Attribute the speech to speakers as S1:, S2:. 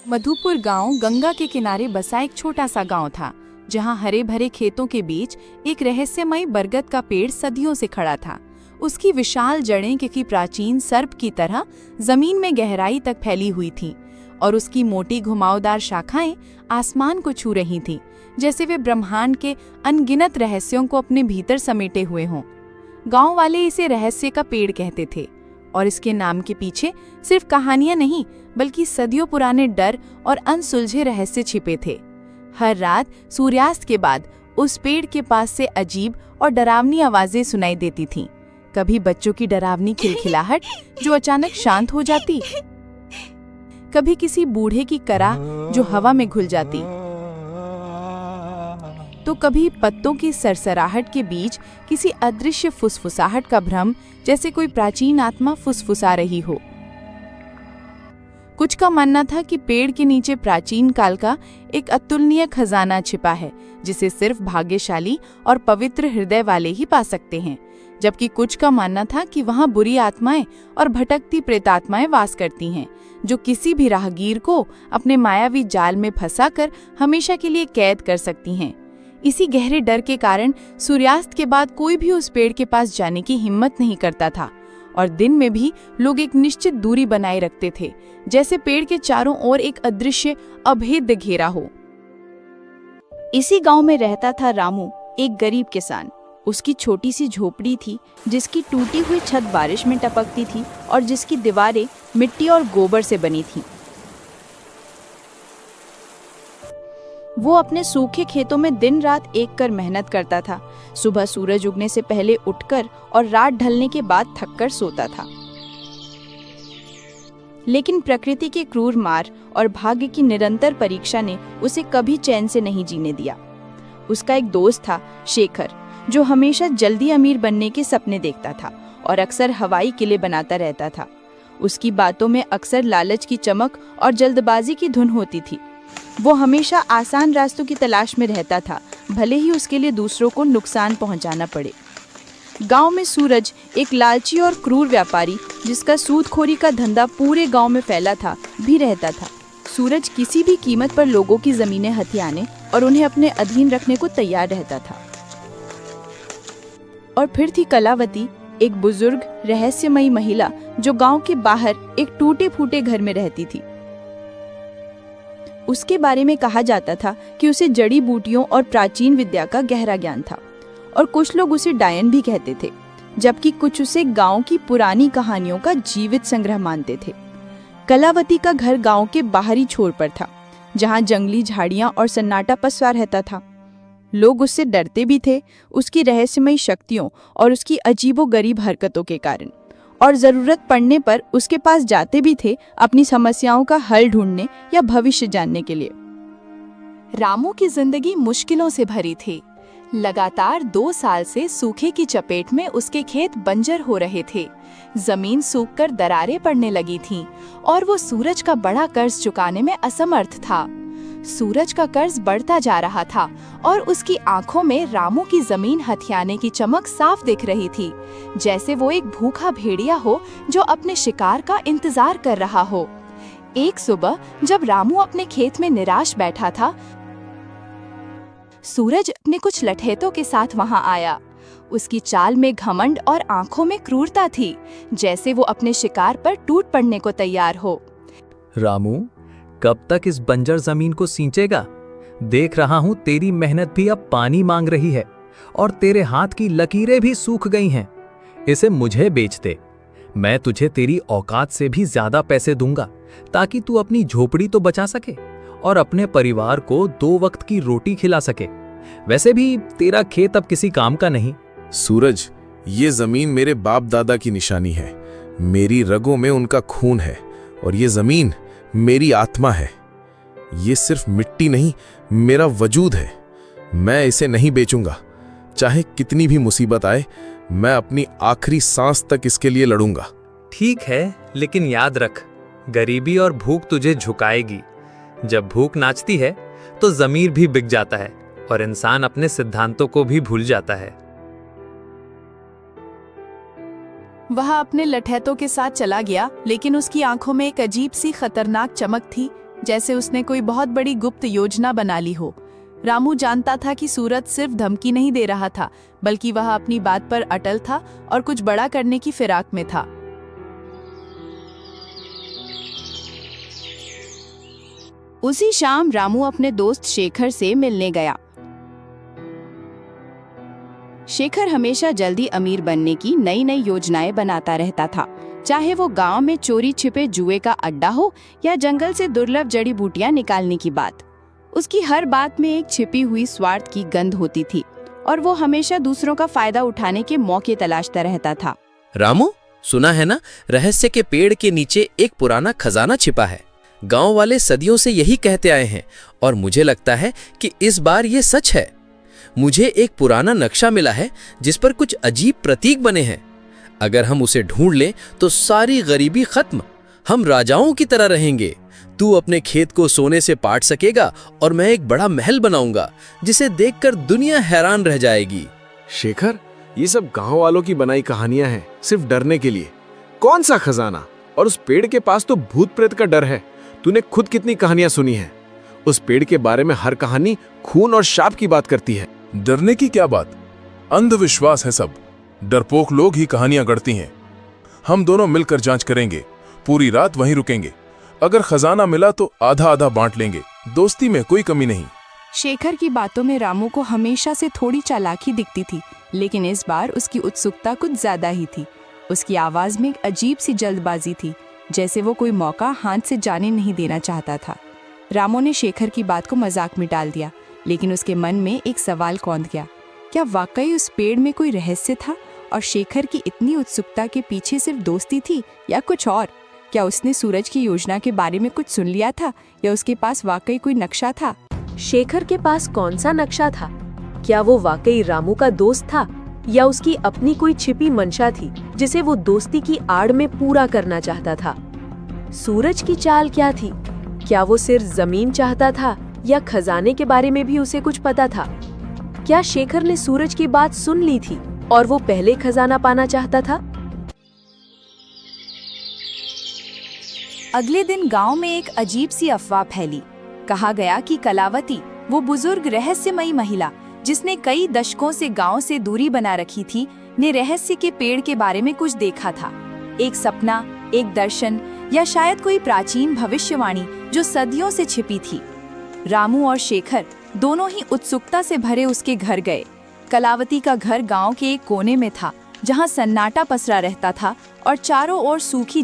S1: मधुपुर गांव गंगा के किनारे बसा एक छोटा सा गांव था, जहां हरे भरे खेतों के बीच एक रहस्यमयी बरगद का पेड़ सदियों से खड़ा था। उसकी विशाल जड़ें किसी प्राचीन सर्प की तरह जमीन में गहराई तक फैली हुई थीं और उसकी मोटी घुमावदार शाखाएं आसमान को छू रही थीं, जैसे वे ब्रह्मांड के अनगिनत रहस्यों को अपने भीतर समेटे हुए हों। गांव वाले इसे रहस्य का पेड़ कहते थे और इसके नाम के पीछे सिर्फ कहानियां नहीं, बल्कि सदियों पुराने डर और अनसुलझे रहस्य छिपे थे। हर रात सूर्यास्त के बाद उस पेड़ के पास से अजीब और डरावनी आवाजें सुनाई देती थीं। कभी बच्चों की डरावनी खिलखिलाहट जो अचानक शांत हो जाती, कभी किसी बूढ़े की कराह जो हवा में घुल जाती, तो कभी पत्तों की सरसराहट के बीच किसी अदृश्य फुसफुसाहट का भ्रम, जैसे कोई प्राचीन आत्मा फुसफुसा रही हो। कुछ का मानना था कि पेड़ के नीचे प्राचीन काल का एक अतुलनीय खजाना छिपा है, जिसे सिर्फ भाग्यशाली और पवित्र हृदय वाले ही पा सकते हैं, जबकि कुछ का मानना था कि वहां बुरी आत्माएं और भटकती प्रेतात्माएं वास करती हैं, जो किसी भी राहगीर को अपने मायावी जाल में फंसाकर हमेशा के लिए कैद कर सकती हैं। इसी गहरे डर के कारण सूर्यास्त के बाद कोई भी उस पेड़ के पास जाने की हिम्मत नहीं करता था और दिन में भी लोग एक निश्चित दूरी बनाए रखते थे, जैसे पेड़ के चारों ओर एक अदृश्य अभेद्य घेरा हो।
S2: इसी गांव में रहता था रामू, एक गरीब किसान। उसकी छोटी सी झोपड़ी थी, जिसकी टूटी हुई छत बारिश में टपकती थी और जिसकी दीवारें मिट्टी और गोबर से बनी थीं। वो अपने सूखे खेतों में दिन रात एक कर मेहनत करता था। सुबह सूरज उगने से पहले उठकर और रात ढलने के बाद थककर सोता था। लेकिन प्रकृति के क्रूर मार और भाग्य की निरंतर परीक्षा ने उसे कभी चैन से नहीं जीने दिया। उसका एक दोस्त था, शेखर, जो हमेशा जल्दी अमीर बनने के सपने देखता था और अक्सर हवाई किले बनाता रहता था। उसकी बातों में अक्सर लालच की चमक और जल्दबाजी की धुन होती थी। वो हमेशा आसान रास्तों की तलाश में रहता था, भले ही उसके लिए दूसरों को नुकसान पहुंचाना पड़े। गांव में सूरज, एक लालची और क्रूर व्यापारी जिसका सूदखोरी का धंधा पूरे गांव में फैला था, भी रहता था। सूरज किसी भी कीमत पर लोगों की जमीनें हथियाने और उन्हें अपने अधीन रखने को तैयार रहता था। और फिर थी कलावती, एक बुजुर्ग रहस्यमयी महिला जो गांव के बाहर एक टूटे फूटे घर में रहती थी। उसके बारे में कहा जाता था कि उसे जड़ी बूटियों और प्राचीन विद्या का गहरा ज्ञान था और कुछ लोग उसे डायन भी कहते थे, जबकि कुछ उसे गांव की पुरानी कहानियों का जीवित संग्रह मानते थे। कलावती का घर गांव के बाहरी छोर पर था, जहां जंगली झाड़ियां और सन्नाटा पसरा रहता था। लोग उससे डरते भी थे, उसकी रहस्यमयी शक्तियों और उसकी अजीबोगरीब हरकतों के कारण, और जरूरत पड़ने पर उसके पास जाते भी थे अपनी समस्याओं का हल ढूंढने या भविष्य जानने के लिए।
S1: रामू की जिंदगी मुश्किलों से भरी थी। लगातार 2 साल से सूखे की चपेट में उसके खेत बंजर हो रहे थे। जमीन सूखकर दरारें पड़ने लगी थीं और वो सूरज का बड़ा कर्ज चुकाने में असमर्थ था। सूरज का कर्ज बढ़ता जा रहा था और उसकी आंखों में रामू की जमीन हथियाने की चमक साफ दिख रही थी, जैसे वो एक भूखा भेड़िया हो जो अपने शिकार का इंतजार कर रहा हो। एक सुबह जब रामू अपने खेत में निराश बैठा था, सूरज अपने कुछ लठैतों के साथ वहां आया। उसकी चाल में घमंड और आंखों में क्रूरता थी, जैसे वो अपने शिकार पर टूट पड़ने को तैयार हो।
S3: रामू, कब तक इस बंजर जमीन को सींचेगा? देख रहा हूं तेरी मेहनत भी अब पानी मांग रही है और तेरे हाथ की लकीरें भी सूख गई हैं। इसे मुझे बेच दे, मैं तुझे तेरी औकात से भी ज्यादा पैसे दूंगा, ताकि तू अपनी झोपड़ी तो बचा सके और अपने परिवार को 2 वक्त की रोटी खिला सके। वैसे भी तेरा खेत अब किसी काम का नहीं।
S4: सूरज, ये जमीन मेरे बाप दादा की निशानी है। मेरी रगों में उनका खून है और ये जमीन मेरी आत्मा है। ये सिर्फ मिट्टी नहीं, मेरा वजूद है। मैं इसे नहीं बेचूंगा, चाहे कितनी भी मुसीबत आए। मैं अपनी आखिरी सांस तक इसके लिए लड़ूंगा।
S3: ठीक है, लेकिन याद रख, गरीबी और भूख तुझे झुकाएगी। जब भूख नाचती है तो जमीर भी बिक जाता है और इंसान अपने सिद्धांतों को भी भूल जाता है।
S1: वह अपने लठैतों के साथ चला गया, लेकिन उसकी आंखों में एक अजीब सी खतरनाक चमक थी, जैसे उसने कोई बहुत बड़ी गुप्त योजना बना ली हो। रामू जानता था कि सूरज सिर्फ धमकी नहीं दे रहा था, बल्कि वह अपनी बात पर अटल था और कुछ बड़ा करने की फिराक में था।
S2: उसी शाम रामू अपने दोस्त शेखर से मिलने गया। शेखर हमेशा जल्दी अमीर बनने की नई नई योजनाएं बनाता रहता था, चाहे वो गांव में चोरी छिपे जुए का अड्डा हो या जंगल से दुर्लभ जड़ी बूटियां निकालने की बात। उसकी हर बात में एक छिपी हुई स्वार्थ की गंध होती थी और वो हमेशा दूसरों का फायदा उठाने के मौके तलाशता रहता था।
S5: रामू, सुना है ना, रहस्य के पेड़ के नीचे एक पुराना खजाना छिपा है। गांव वाले सदियों से यही कहते आए हैं और मुझे लगता है कि इस बार ये सच है। मुझे एक पुराना नक्शा मिला है जिस पर कुछ अजीब प्रतीक बने हैं। अगर हम उसे ढूंढ लें तो सारी गरीबी खत्म, हम राजाओं की तरह रहेंगे। तू अपने खेत को सोने से पाट सकेगा और मैं एक बड़ा महल बनाऊंगा जिसे देखकर दुनिया हैरान रह जाएगी।
S4: शेखर, ये सब गांव वालों की बनाई कहानियां हैं, सिर्फ डरने के लिए। कौन सा खजाना? और उस पेड़ के पास तो भूत प्रेत का डर है। तूने खुद कितनी कहानियां सुनी हैं? उस पेड़ के बारे में हर कहानी खून और शाप की बात करती है।
S6: डरने की क्या बात, अंधविश्वास है सब। डरपोक लोग ही कहानियां गढ़ती हैं। हम दोनों मिलकर जांच करेंगे, पूरी रात वहीं रुकेंगे। अगर खजाना मिला तो आधा आधा बांट लेंगे, दोस्ती में कोई कमी नहीं।
S1: शेखर की बातों में रामू को हमेशा से थोड़ी चालाकी दिखती थी, लेकिन इस बार उसकी उत्सुकता कुछ ज्यादा ही थी। उसकी आवाज में एक अजीब सी जल्दबाजी थी, जैसे वो कोई मौका हाथ से जाने नहीं देना चाहता था। रामू ने शेखर की बात को मजाक में डाल दिया, लेकिन उसके मन में एक सवाल कौंध गया। क्या वाकई उस पेड़ में कोई रहस्य था और शेखर की इतनी उत्सुकता के पीछे सिर्फ दोस्ती थी या कुछ और? क्या उसने सूरज की योजना के बारे में कुछ सुन लिया था या उसके पास वाकई कोई नक्शा था?
S7: शेखर के पास कौन सा नक्शा था? क्या वो वाकई रामू का दोस्त था या उसकी अपनी कोई छिपी मंशा थी जिसे वो दोस्ती की आड़ में पूरा करना चाहता था? सूरज की चाल क्या थी? क्या वो सिर्फ जमीन चाहता था या खजाने के बारे में भी उसे कुछ पता था? क्या शेखर ने सूरज की बात सुन ली थी और वो पहले खजाना पाना चाहता था?
S1: अगले दिन गांव में एक अजीब सी अफवाह फैली। कहा गया कि कलावती, वो बुजुर्ग रहस्यमयी महिला जिसने कई दशकों से गांव से दूरी बना रखी थी, ने रहस्य के पेड़ के बारे में कुछ देखा था। एक सपना, एक दर्शन या शायद कोई प्राचीन भविष्यवाणी जो सदियों से छिपी थी। रामू और शेखर दोनों ही उत्सुकता से भरे उसके घर गए। कलावती का घर गांव के एक कोने में था, जहां सन्नाटा पसरा रहता था और चारों ओर सूखी